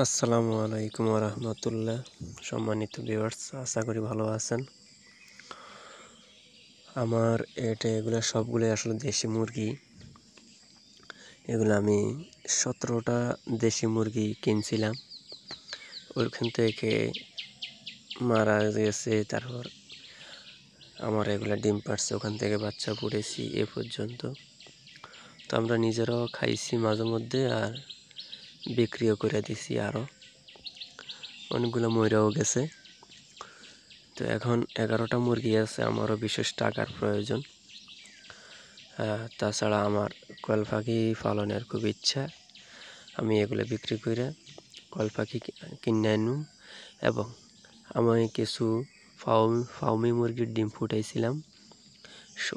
আসসালামু আলাইকুম ওয়া রাহমাতুল্লাহ। সম্মানিত ভিউয়ার্স, আশা করি ভালো আছেন। আমার এগুলো সবগুলোই আসলে দেশি মুরগি। এগুলো আমি 17টা দেশি মুরগি কিনছিলাম, ওইখান থেকে মারা গেছে। তারপর আমার এগুলো ডিম পাড়ছে, ওখান থেকে বাচ্চা ফুটেছি এ পর্যন্ত। তো আমরা নিজেরাও খাইছি মাঝে মধ্যে, আর বিক্রিও করে দিছি। আরও অনেকগুলো মইরাও গেছে। তো এখন 11টা মুরগি আছে। আমারও বিশেষ টাকার প্রয়োজন। তাছাড়া আমার কোয়েল পাখি পালনের খুব ইচ্ছা। আমি এগুলো বিক্রি করে কোয়েল পাখি কিনে আনুম, এবং আমি কিছু ফাউমি মুরগির ডিম ফুটাইছিলাম।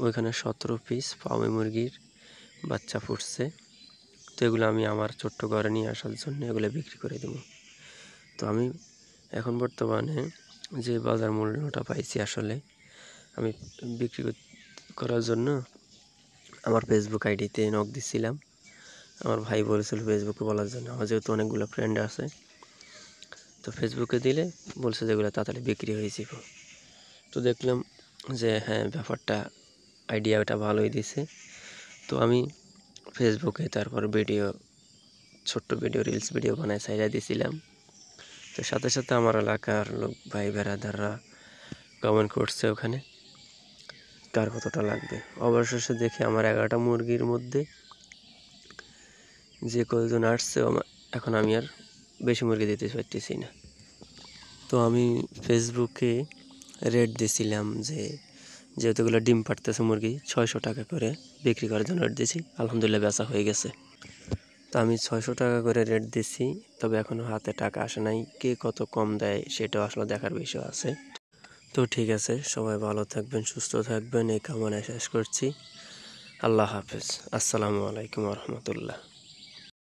ওইখানে 17 পিস ফাউমি মুরগির বাচ্চা ফুটছে। তো এগুলো আমি আমার ছোট্ট ঘরে নিয়ে আসার জন্য এগুলো বিক্রি করে দেব। তো আমি এখন বর্তমানে যে বাজার মূল্যটা পাইছি, আসলে আমি বিক্রি করার জন্য আমার ফেসবুক আইডিতে নক দিছিলাম। আমার ভাই বলেছিল ফেসবুকে বলার জন্য। আমার যেহেতু অনেকগুলো ফ্রেন্ড আছে, তো ফেসবুকে দিলে বলছে যেগুলো তাড়াতাড়ি বিক্রি হয়েছিল। তো দেখলাম যে হ্যাঁ, ব্যাপারটা আইডিয়াটা ভালোই দিছে। তো আমি ফেসবুকে তারপর ছোট্ট ভিডিও রিলস ভিডিও বানায় ছাইড়া দিছিলাম। তো সাথে সাথে আমার এলাকার লোক ভাই বেড়াদাররা কমেন্ট করছে ওখানে কার কতটা লাগবে। অবশেষে দেখি আমার 11টা মুরগির মধ্যে যে কয়জন আসছে, এখন আমি আর বেশি মুরগি দিতে পারতেছি না। তো আমি ফেসবুকে রেট দিছিলাম যে যেহেতুগুলো ডিম পাড়তেছে মুরগি, 600 টাকা করে বিক্রি করার জন্য রেট দিয়েছি। আলহামদুলিল্লাহ বেচা হয়ে গেছে। তো আমি 600 টাকা করে রেট দিছি, তবে এখনও হাতে টাকা আসে নাই। কে কত কম দেয় সেটাও আসলে দেখার বিষয় আছে। তো ঠিক আছে, সবাই ভালো থাকবেন, সুস্থ থাকবেন, এই কামনায় শেষ করছি। আল্লাহ হাফেজ। আসসালামু আলাইকুম ওয়া রাহমাতুল্লাহ।